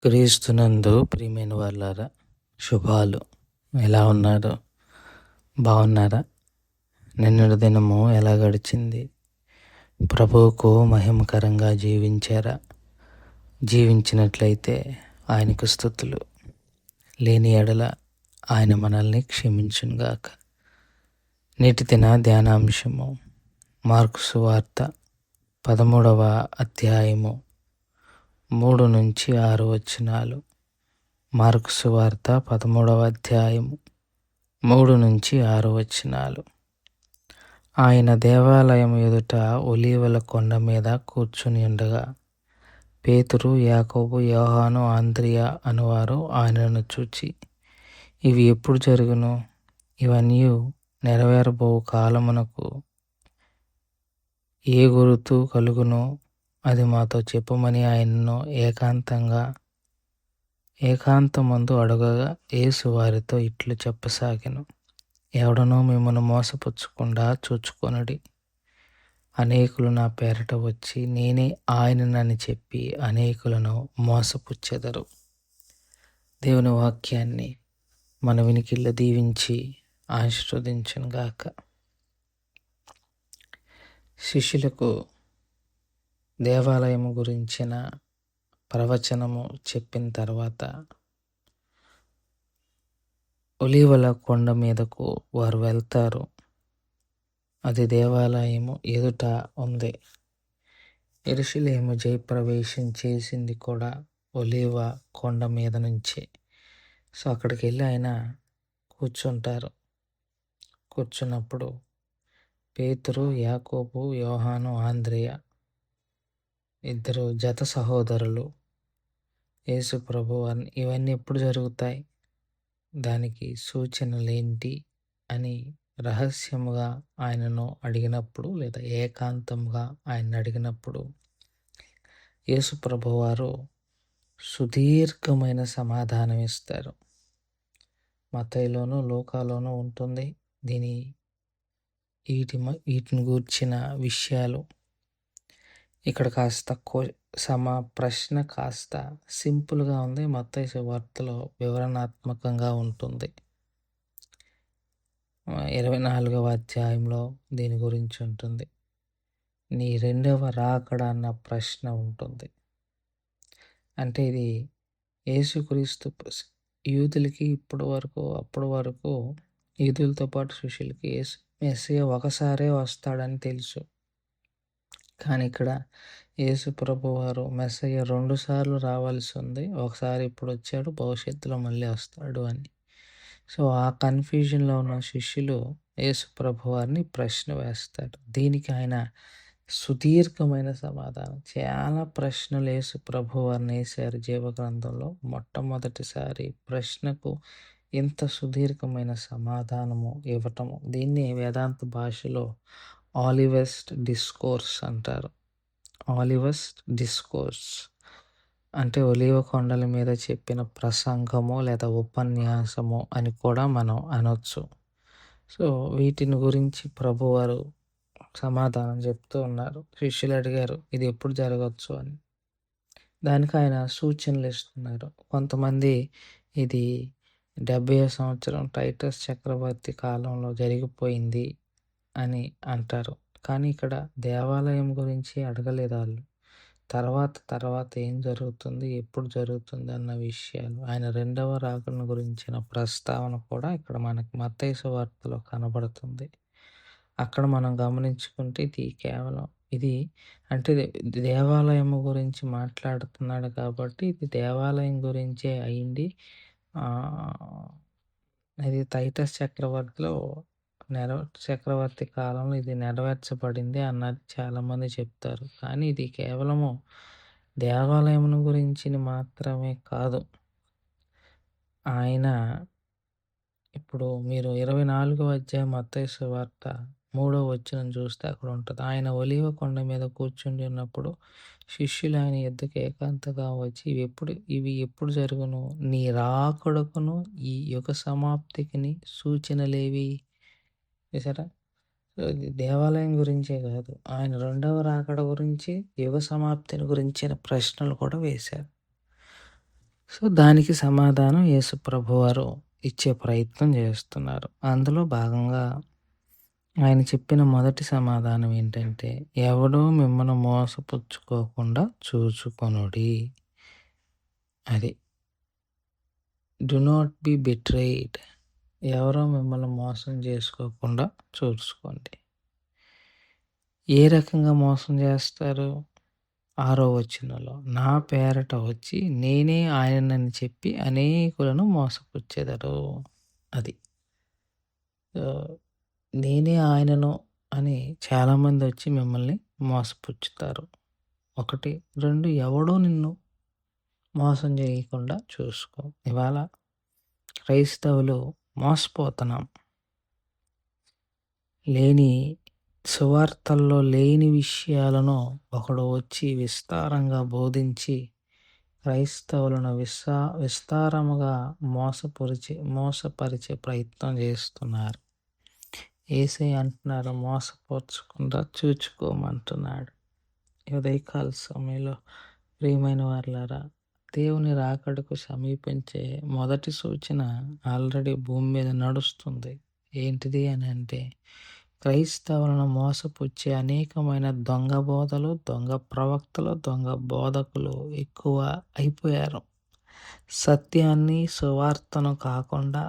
క్రీస్తునందు ప్రియమైన వాళ్ళారా, శుభాలు. ఎలా ఉన్నారు? బాగున్నారా? నిన్నటి దినము ఎలా గడిచింది? ప్రభువుకు మహిమకరంగా జీవించారా? జీవించినట్లయితే ఆయనకు స్తుతులు. లేని ఎడల ఆయన మనల్ని క్షమించునుగాక. నేటి దిన ధ్యానాంశము మార్కు సువార్త 13వ అధ్యాయము 3-6 వచనాలు. మార్కు సువార్త 13వ అధ్యాయము 3-6 వచనాలు. ఆయన దేవాలయం ఎదుట ఒలీవల కొండ మీద కూర్చుని ఉండగా పేతురు, యాకోబు, యోహాను, అంద్రియ అనువారు ఆయనను చూచి, ఇవి ఎప్పుడు జరుగును? ఇవన్నీ నెరవేరబోవు కాలమునకు ఏ గురుతు కలుగును? అది మాతో చెప్పుమని ఆయనను ఏకాంతమందు అడగగా యేసు వారితో ఇట్లు చెప్పసాగెను. ఎవడనో మిమ్మల్ని మోసపుచ్చకుండా చూచుకొనుడి. అనేకులు నా పేరట వచ్చి నేనే ఆయననని చెప్పి అనేకులను మోసపుచ్చెదరు. దేవుని వాక్యాన్ని మన వినికిల్లో దీవించి ఆశీర్వదించునుగాక. శిష్యులకు దేవాలయము గురించిన ప్రవచనము చెప్పిన తర్వాత ఒలీవల కొండ మీదకు వారు వెళ్తారు. అది దేవాలయము ఎదుట ఉంది. యెరూషలేము జయప్రవేశం చేసింది కూడా ఒలీవ కొండ మీద నుంచే. సో అక్కడికి వెళ్ళి ఆయన కూర్చుంటారు. కూర్చున్నప్పుడు పేతురు, యాకోబు, యోహాను, అంద్రియ ఇద్దరు జత సహోదరులు యేసు ప్రభు ఇవన్నీ ఎప్పుడు జరుగుతాయి, దానికి సూచనలేంటి అని రహస్యముగా ఆయనను అడిగినప్పుడు, లేదా ఏకాంతంగా ఆయన అడిగినప్పుడు యేసు ప్రభు వారు సుదీర్ఘమైన సమాధానం ఇస్తారు. మత్తయిలోను, లూకాలోను ఉంటుంది వీటిని గూర్చిన విషయాలు. ఇక్కడ కాస్త ప్రశ్న కాస్త సింపుల్గా ఉంది. మత్తయి సువార్తలో వివరణాత్మకంగా ఉంటుంది. 24వ అధ్యాయంలో దీని గురించి ఉంటుంది. నీ రెండవ రాకడ అన్న ప్రశ్న ఉంటుంది. అంటే ఇది యేసుక్రీస్తు యూదులకి అప్పటి వరకు యూదులతో పాటు శిష్యులకి మెస్సియా ఒకసారే వస్తాడని తెలుసు. కానీ ఇక్కడ యేసు ప్రభు వారు మెస్సయ్య 2 సార్లు రావాల్సి ఉంది. ఒకసారి ఇప్పుడు వచ్చాడు, భవిష్యత్తులో మళ్ళీ వస్తాడు అని. సో ఆ కన్ఫ్యూజన్లో ఉన్న శిష్యులు యేసు ప్రభు వారిని ప్రశ్న వేస్తారు. దీనికి ఆయన సుదీర్ఘమైన సమాధానం, చాలా ప్రశ్నలు యేసు ప్రభు వారిని వేశారు జీవగ్రంథంలో. మొట్టమొదటిసారి ప్రశ్నకు ఇంత సుదీర్ఘమైన సమాధానము ఇవ్వటము, దీన్ని వేదాంత భాషలో ఆలివస్ డిస్కోర్స్ అంటారు. ఆలివస్ డిస్కోర్స్ అంటే ఒలీవ కొండల మీద చెప్పిన ప్రసంగము లేదా ఉపన్యాసము అని కూడా మనం అనొచ్చు. సో వీటిని గురించి ప్రభువారు సమాధానం చెప్తూ ఉన్నారు. శిష్యులు అడిగారు ఇది ఎప్పుడు జరగవచ్చు అని. దానికి ఆయన సూచనలు ఇస్తున్నారు. కొంతమంది ఇది 70వ సంవత్సరం టైటస్ చక్రవర్తి కాలంలో జరిగిపోయింది అని అంటారు. కానీ ఇక్కడ దేవాలయం గురించి అడగలేదు వాళ్ళు. తర్వాత ఏం జరుగుతుంది, ఎప్పుడు జరుగుతుంది అన్న విషయాలు, ఆయన రెండవ రాకడను గురించిన ప్రస్తావన కూడా ఇక్కడ మనకి మత్తయి సువార్తలో కనబడుతుంది. అక్కడ మనం గమనించుకుంటే ఇది కేవలం అంటే దేవాలయం గురించి మాట్లాడుతున్నాడు కాబట్టి ఇది దేవాలయం గురించే అయింది. ఇది టైటస్ చక్రవర్తి కాలంలో ఇది నెరవేర్చబడింది అన్నది చాలామంది చెప్తారు. కానీ ఇది కేవలము దేవాలయం గురించి మాత్రమే కాదు. ఆయన ఇప్పుడు మీరు 24వ అధ్యాయం మత్తయి సువార్త 3వ వచనం చూస్తే అక్కడ ఉంటుంది. ఆయన ఒలీవ కొండ మీద కూర్చుని ఉన్నప్పుడు శిష్యులు ఆయన యొద్దకు ఏకాంతంగా వచ్చి ఇవి ఎప్పుడు జరుగును? నీ రాకడకును ఈ యుగ సమాప్తికి సూచనలేవి? చూసారా? సో ఇది దేవాలయం గురించే కాదు, ఆయన రెండవ రాకడ గురించి, యుగ సమాప్తిని గురించిన ప్రశ్నలు కూడా వేశారు. సో, దానికి సమాధానం యేసు ప్రభువారు ఇచ్చే ప్రయత్నం చేస్తున్నారు. అందులో భాగంగా ఆయన చెప్పిన మొదటి సమాధానం ఏంటంటే, ఎవడూ మిమ్మల్ని మోసపుచ్చుకోకుండా చూచుకొనుడి. అది. Do not be betrayed. ఎవరో మిమ్మల్ని మోసం చేసుకోకుండా చూసుకోండి. ఏ రకంగా మోసం చేస్తారు? 6వ వచనంలో, నా పేరట వచ్చి నేనే ఆయనని చెప్పి అనేకులను మోసపుచ్చెదరు. అది. నేనే ఆయనను అని చాలామంది వచ్చి మిమ్మల్ని మోసపుచ్చుతారు. 1, 2 ఎవడో నిన్ను మోసం చేయకుండా చూసుకో. ఇవాళ క్రైస్తవులు మోసపోతున్నాం. సువార్తల్లో లేని విషయాలను ఒకడు వచ్చి విస్తారంగా బోధించి క్రైస్తవులను విస్తారముగా మోసపరిచే ప్రయత్నం చేస్తున్నారు. యేసయ్య అంటున్నారు, మోసపరచకుండా చూచుకోమంటున్నాడు. ఉదయకాల సమయంలో ప్రియమైన వారలారా, దేవుని రాకడకు సమీపించే మొదటి సూచన ఆల్రెడీ భూమి మీద నడుస్తుంది. ఏంటిది అని అంటే, క్రైస్తవులను మోసపుచ్చే అనేకమైన దొంగ బోధలు, దొంగ ప్రవక్తలు, దొంగ బోధకులు ఎక్కువ అయిపోయారు. సత్యాన్ని, సువార్తను కాకుండా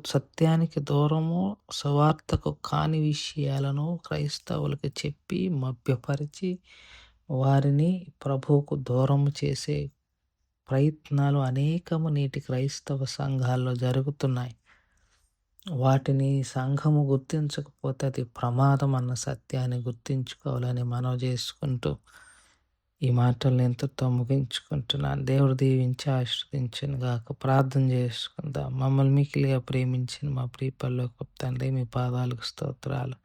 సత్యానికి దూరము, సువార్తకు కాని విషయాలను క్రైస్తవులకు చెప్పి మభ్యపరిచి వారిని ప్రభువుకు దూరం చేసే ప్రయత్నాలు అనేకము నేటి క్రైస్తవ సంఘాల్లో జరుగుతున్నాయి. వాటిని సంఘము గుర్తించకపోతే అది ప్రమాదం అన్న సత్యాన్ని గుర్తించుకోవాలని మనవి చేసుకుంటూ ఈ మాటల్ని ఎంతతో ముగించుకుంటున్నాను. దేవుడు దీవించి ఆశీర్వదించును గాక. ప్రార్థన చేసుకుందాం. మమ్మల్ని మిక్కిలిగా ప్రేమించిన మా ప్రియ పరలోకపు తండ్రి, మీ పాదాలకు స్తోత్రాలు.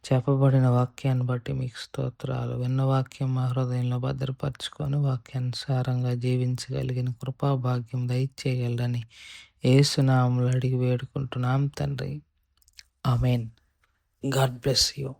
చెప్పబడిన వాక్యాన్ని బట్టి మీకు స్తోత్రాలు. విన్న వాక్యం మా హృదయంలో భద్రపరచుకొని వాక్యానుసారంగా జీవించగలిగిన కృపాభాగ్యం దయచేయగలరని యేసు నామములో అడిగి వేడుకుంటున్నాం తండ్రి. ఆమేన్. God bless you.